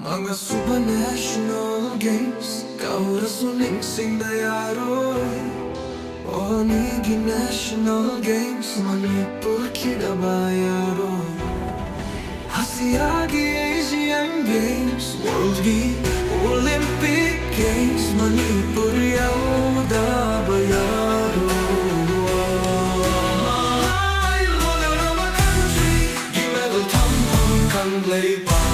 Mga supranational games Kaurasuning sing dayaroi Onigi national games Manipur kidabayaroi Hasiagi Asian games World Olympic games Manipur yaode.waraoberoi Kangleipak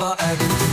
yaode.waraoberoi